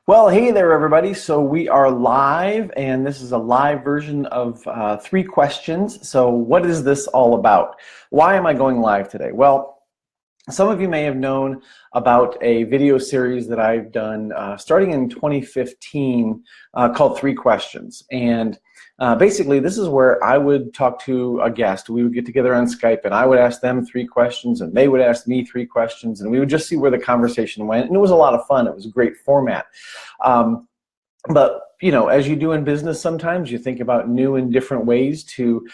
Well, hey there, everybody. So we are live, and this is a live version of 3Questions. So what is this all about? Why am I going live today? Well, some of you may have known about a video series that I've done starting in 2015 called 3Questions. And basically, this is where I would talk to a guest. We would get together on Skype, and I would ask them 3 questions, and they would ask me 3 questions, and we would just see where the conversation went. And it was a lot of fun. It was a great format. But you know, as you do in business, sometimes you think about new and different ways to,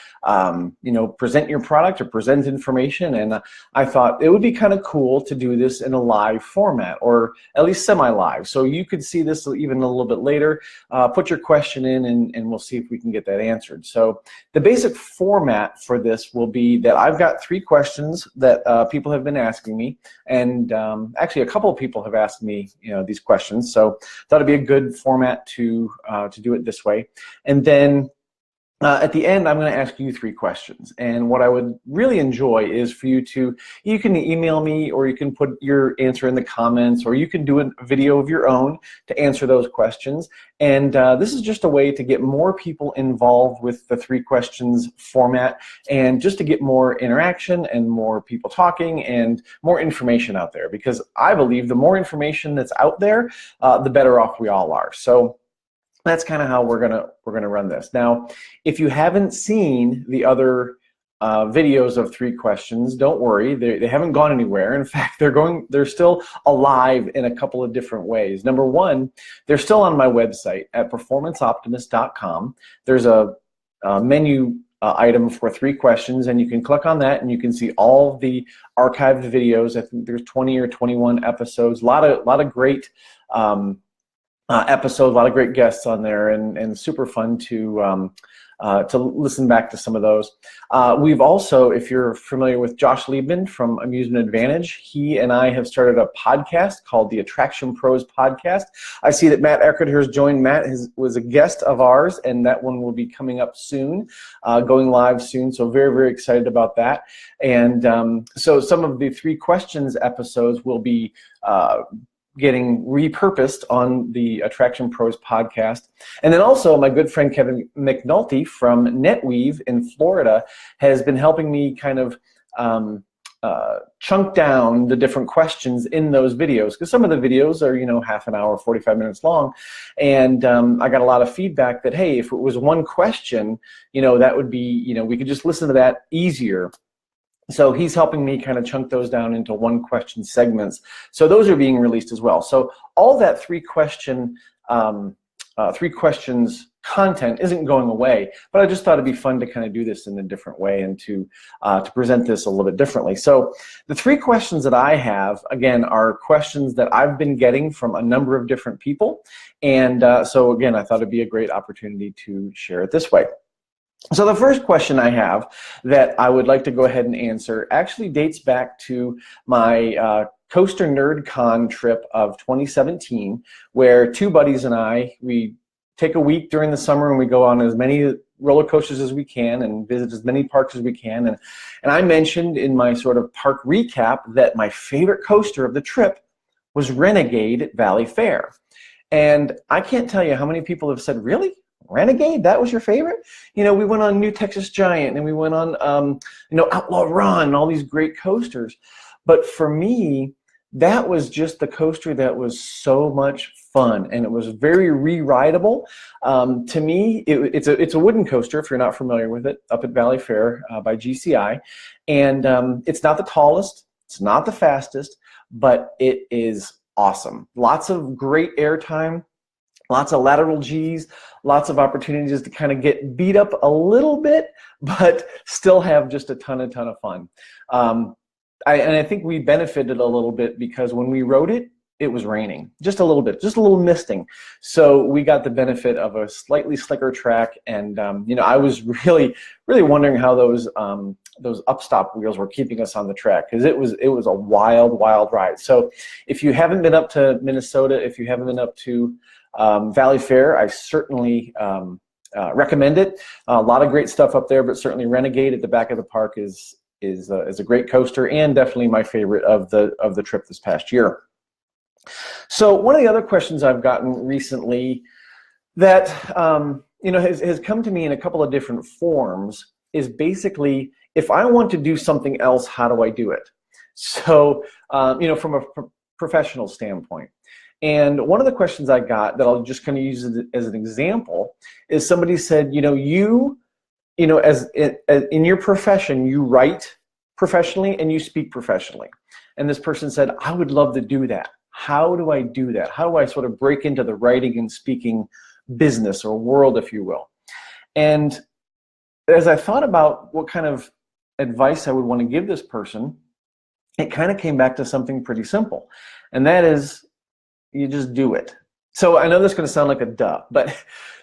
present your product or present information. And I thought it would be kind of cool to do this in a live format, or at least semi-live. So you could see this even a little bit later. Put your question in, and we'll see if we can get that answered. So the basic format for this will be that I've got 3 questions that people have been asking me, and actually a couple of people have asked me, these questions. So thought it'd be a good format to do it this way. And then at the end, I'm going to ask you 3 questions. And what I would really enjoy is for you can email me, or you can put your answer in the comments, or you can do a video of your own to answer those questions. And this is just a way to get more people involved with the 3 questions format, and just to get more interaction and more people talking and more information out there. Because I believe the more information that's out there, the better off we all are. So that's kind of how we're gonna run this. Now, if you haven't seen the other videos of 3 questions, don't worry, they haven't gone anywhere. In fact, they're still alive in a couple of different ways. Number one, they're still on my website at performanceoptimist.com. There's a menu item for 3 questions, and you can click on that, and you can see all the archived videos. I think there's 20 or 21 episodes. A lot of great episodes, a lot of great guests on there, and super fun to listen back to some of those. We've also, if you're familiar with Josh Liebman from Amusement Advantage, he and I have started a podcast called the Attraction Pros Podcast. I see that Matt Eckert has joined. Matt was a guest of ours, and that one will be coming up soon, going live soon, so very, very excited about that. And so some of the 3 questions episodes will be getting repurposed on the Attraction Pros podcast. And then also my good friend Kevin McNulty from NetWeave in Florida has been helping me kind of chunk down the different questions in those videos, because some of the videos are half an hour, 45 minutes long, and I got a lot of feedback that, hey, if it was one question, that would be, we could just listen to that easier. So he's helping me kind of chunk those down into 1-question segments. So those are being released as well. So all that 3 questions content isn't going away, but I just thought it'd be fun to kind of do this in a different way, and to present this a little bit differently. So the 3 questions that I have, again, are questions that I've been getting from a number of different people. And so again, I thought it'd be a great opportunity to share it this way. So the first question I have that I would like to go ahead and answer actually dates back to my Coaster Nerd Con trip of 2017, where 2 buddies and we take a week during the summer, and we go on as many roller coasters as we can and visit as many parks as we can. And I mentioned in my sort of park recap that my favorite coaster of the trip was Renegade at Valley Fair. And I can't tell you how many people have said, really? Renegade, that was your favorite? We went on New Texas Giant, and we went on Outlaw Run, all these great coasters. But for me, that was just the coaster that was so much fun, and it was very re-rideable. To me, it's a wooden coaster, if you're not familiar with it, up at Valley Fair by GCI. And it's not the tallest, it's not the fastest, but it is awesome. Lots of great airtime, lots of lateral G's, lots of opportunities to kind of get beat up a little bit, but still have just a ton of fun. And I think we benefited a little bit because when we rode it, it was raining, just a little bit, just a little misting. So we got the benefit of a slightly slicker track, and I was really wondering how those upstop wheels were keeping us on the track, because it was a wild ride. So if you haven't been up to Minnesota, if you haven't been up to Valley Fair, I certainly recommend it. A lot of great stuff up there, but certainly Renegade at the back of the park is a great coaster, and definitely my favorite of the trip this past year. So one of the other questions I've gotten recently that has come to me in a couple of different forms is basically, if I want to do something else, how do I do it? So from a professional standpoint. And one of the questions I got that I'll just kind of use as an example is somebody said, as in your profession, you write professionally and you speak professionally. And this person said, I would love to do that. How do I do that? How do I sort of break into the writing and speaking business or world, if you will? And as I thought about what kind of advice I would want to give this person, it kind of came back to something pretty simple. And that is, you just do it. So I know this is going to sound like a duh, but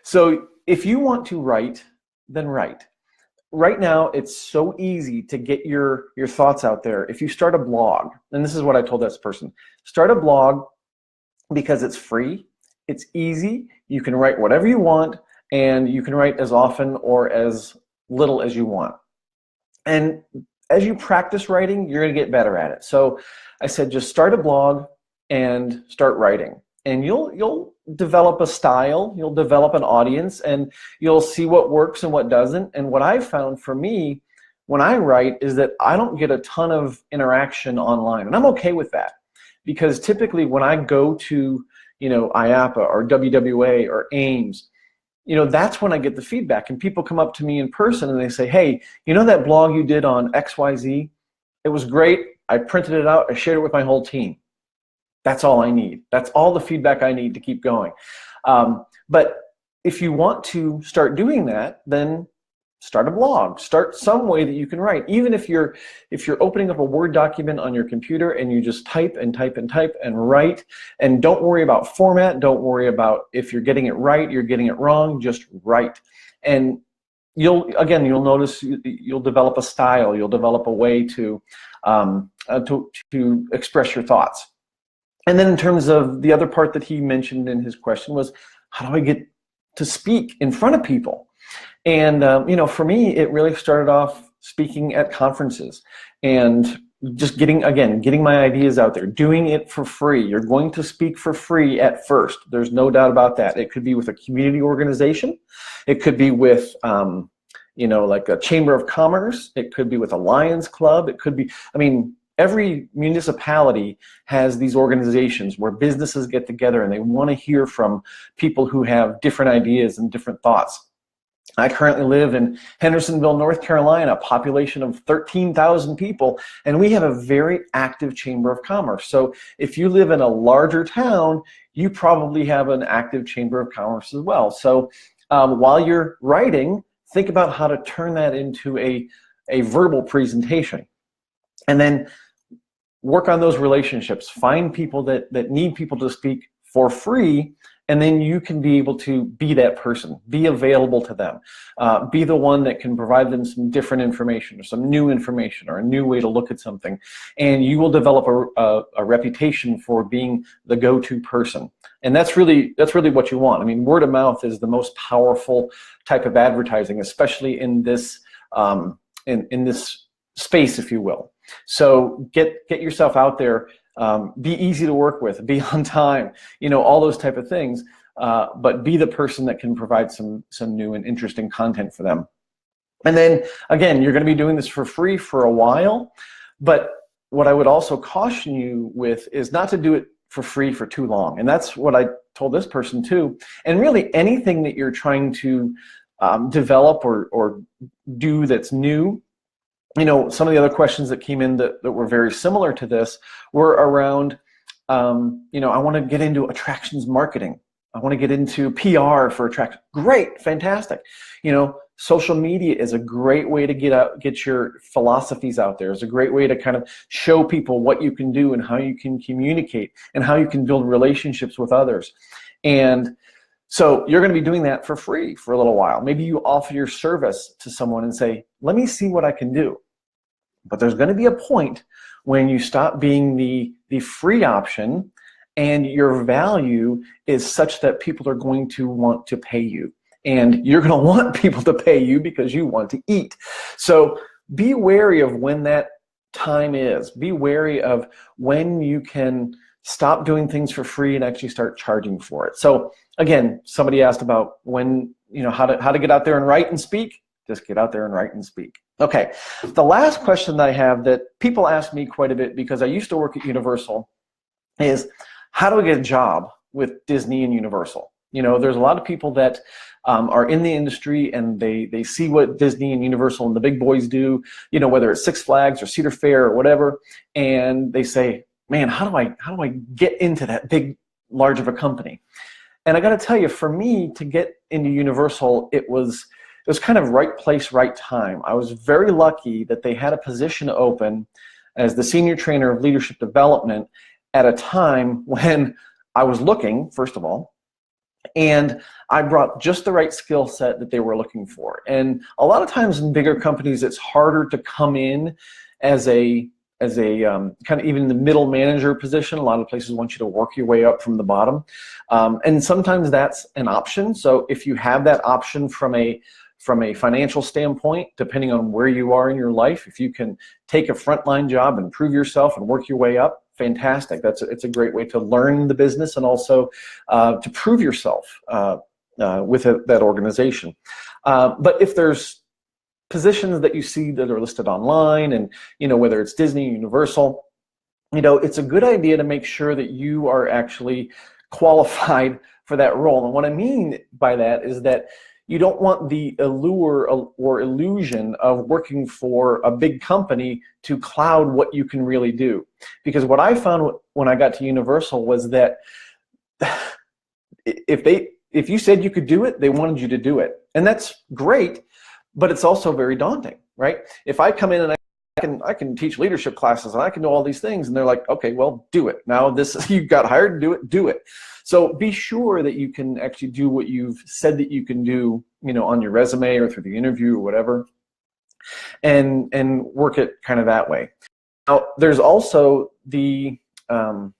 so if you want to write, then write. Right now, it's so easy to get your thoughts out there. If you start a blog, and this is what I told this person, start a blog because it's free, it's easy, you can write whatever you want, and you can write as often or as little as you want. And as you practice writing, you're going to get better at it. So I said, just start a blog and start writing. And you'll develop a style, you'll develop an audience, and you'll see what works and what doesn't. And what I've found for me when I write is that I don't get a ton of interaction online. And I'm okay with that, because typically when I go to IAPA or WWA or Ames, that's when I get the feedback. And people come up to me in person and they say, hey, that blog you did on XYZ? It was great. I printed it out. I shared it with my whole team. That's all I need. That's all the feedback I need to keep going. But if you want to start doing that, then start a blog. Start some way that you can write. Even if you're opening up a Word document on your computer and you just type and type and type and write, and don't worry about format. Don't worry about if you're getting it right, you're getting it wrong. Just write. And you'll notice you'll develop a style. You'll develop a way to express your thoughts. And then in terms of the other part that he mentioned in his question was, how do I get to speak in front of people? And for me, it really started off speaking at conferences and just getting my ideas out there, doing it for free. You're going to speak for free at first. There's no doubt about that. It could be with a community organization. It could be with like a chamber of commerce. It could be with a Lions Club. It could be, every municipality has these organizations where businesses get together and they want to hear from people who have different ideas and different thoughts. I currently live in Hendersonville, North Carolina, a population of 13,000 people, and we have a very active chamber of commerce. So if you live in a larger town, you probably have an active chamber of commerce as well. So while you're writing, think about how to turn that into a verbal presentation. And then work on those relationships. Find people that need people to speak for free, and then you can be able to be that person, be available to them, be the one that can provide them some different information or some new information or a new way to look at something. And you will develop a reputation for being the go-to person. And that's really what you want. Word of mouth is the most powerful type of advertising, especially in this in this space, if you will. So get yourself out there, be easy to work with, be on time, all those type of things, but be the person that can provide some new and interesting content for them. And then again, you're going to be doing this for free for a while, but what I would also caution you with is not to do it for free for too long. And that's what I told this person too. And really anything that you're trying to develop or do that's new. Some of the other questions that came in that were very similar to this were around, I want to get into attractions marketing. I want to get into PR for attraction. Great, fantastic. Social media is a great way to get your philosophies out there. It's a great way to kind of show people what you can do and how you can communicate and how you can build relationships with others. And so you're going to be doing that for free for a little while. Maybe you offer your service to someone and say, let me see what I can do. But there's going to be a point when you stop being the free option and your value is such that people are going to want to pay you. And you're going to want people to pay you because you want to eat. So be wary of when that time is. Be wary of when you can stop doing things for free and actually start charging for it. So again, somebody asked about when, how to get out there and write and speak. Just get out there and write and speak. Okay, the last question that I have that people ask me quite a bit, because I used to work at Universal, is how do I get a job with Disney and Universal? There's a lot of people that are in the industry, and they see what Disney and Universal and the big boys do, whether it's Six Flags or Cedar Fair or whatever, and they say, man, how do I get into that big, large of a company? And I got to tell you, for me to get into Universal, it was kind of right place, right time. I was very lucky that they had a position open as the senior trainer of leadership development at a time when I was looking, first of all, and I brought just the right skill set that they were looking for. And a lot of times in bigger companies, it's harder to come in as a kind of even the middle manager position. A lot of places want you to work your way up from the bottom. And sometimes that's an option. So if you have that option from a financial standpoint, depending on where you are in your life, if you can take a frontline job and prove yourself and work your way up, fantastic. It's a great way to learn the business and also to prove yourself with that organization. But if there's positions that you see that are listed online, and whether it's Disney, Universal, it's a good idea to make sure that you are actually qualified for that role. And what I mean by that is that you don't want the allure or illusion of working for a big company to cloud what you can really do. Because what I found when I got to Universal was that if you said you could do it, they wanted you to do it. And that's great, but it's also very daunting, right? If I come in and I can teach leadership classes and I can do all these things, and they're like, okay, well, do it. Now you got hired to do it. So be sure that you can actually do what you've said that you can do, on your resume or through the interview or whatever, and work it kind of that way. Now, there's also the I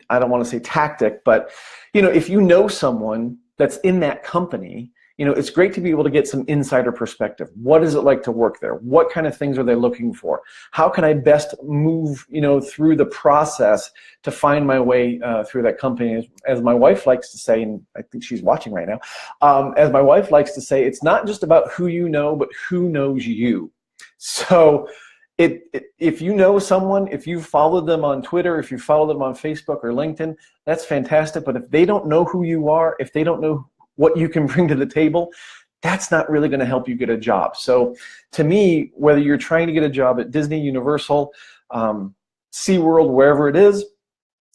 don't want to say tactic, but if you know someone that's in that company, it's great to be able to get some insider perspective. What is it like to work there? What kind of things are they looking for? How can I best move, through the process to find my way through that company? As my wife likes to say, and I think she's watching right now, as my wife likes to say, it's not just about who you know, but who knows you. So if you know someone, if you followed them on Twitter, if you follow them on Facebook or LinkedIn, that's fantastic. But if they don't know who you are, if they don't know what you can bring to the table, that's not really going to help you get a job. So to me, whether you're trying to get a job at Disney, Universal, SeaWorld, wherever it is,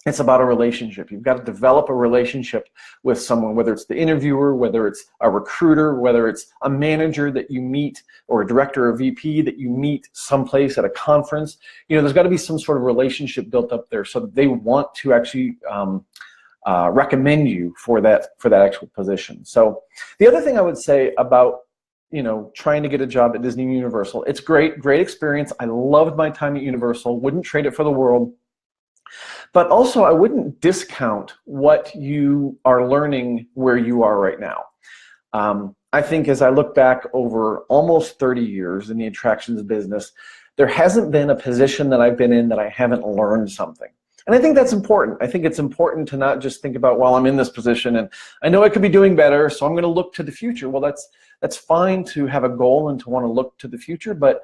it's about a relationship. You've got to develop a relationship with someone, whether it's the interviewer, whether it's a recruiter, whether it's a manager that you meet, or a director or VP that you meet someplace at a conference. There's got to be some sort of relationship built up there so that they want to actually recommend you for that actual position. So the other thing I would say about trying to get a job at Disney and Universal, it's great experience. I loved my time at Universal, wouldn't trade it for the world. But also, I wouldn't discount what you are learning where you are right now. I think as I look back over almost 30 years in the attractions business, there hasn't been a position that I've been in that I haven't learned something. And I think that's important. I think it's important to not just think about, well, I'm in this position and I know I could be doing better, so I'm going to look to the future. Well, that's fine to have a goal and to want to look to the future, but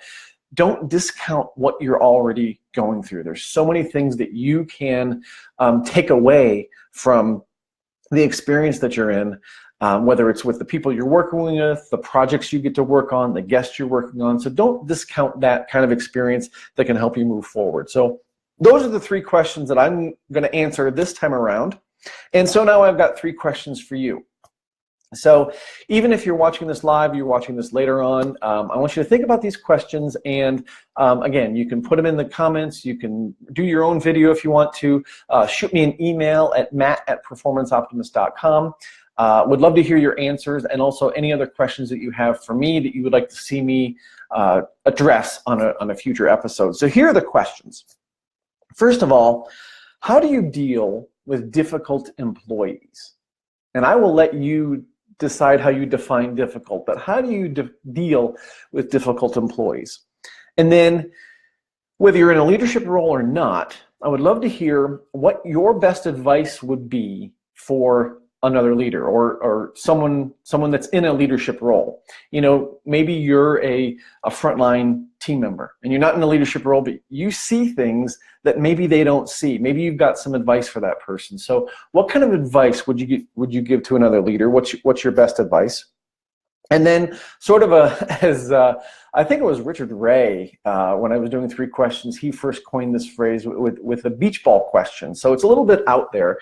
don't discount what you're already going through. There's so many things that you can take away from the experience that you're in, whether it's with the people you're working with, the projects you get to work on, the guests you're working on. So don't discount that kind of experience that can help you move forward. So those are the 3 questions that I'm going to answer this time around. And so now I've got 3 questions for you. So even if you're watching this live, you're watching this later on, I want you to think about these questions, and again, you can put them in the comments, you can do your own video if you want to, shoot me an email at matt@performanceoptimist.com. Would love to hear your answers, and also any other questions that you have for me that you would like to see me address on a future episode. So here are the questions. First of all, how do you deal with difficult employees? And I will let you decide how you define difficult, but how do you deal with difficult employees? And then, whether you're in a leadership role or not, I would love to hear what your best advice would be for another leader or someone that's in a leadership role. You know, maybe you're a frontline team member and you're not in a leadership role, but you see things that maybe they don't see. Maybe you've got some advice for that person. So what kind of advice would you give to another leader? What's your best advice? And then sort of I think it was Richard Ray, when I was doing 3 Questions, he first coined this phrase with the beach ball question. So it's a little bit out there.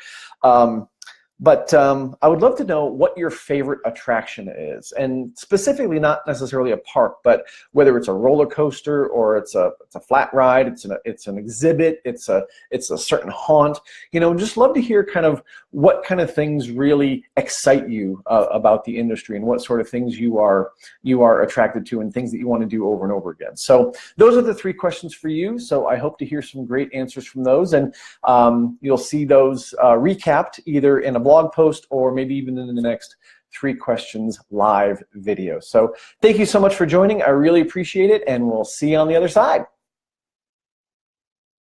But I would love to know what your favorite attraction is, and specifically not necessarily a park, but whether it's a roller coaster or it's a flat ride, it's an exhibit, it's a certain haunt. You know, just love to hear kind of what kind of things really excite you about the industry, and what sort of things you are attracted to, and things that you want to do over and over again. So those are the 3 questions for you. So I hope to hear some great answers from those, and you'll see those recapped either in a blog post or maybe even in the next 3 Questions live video. So thank you so much for joining. I really appreciate it, and we'll see you on the other side.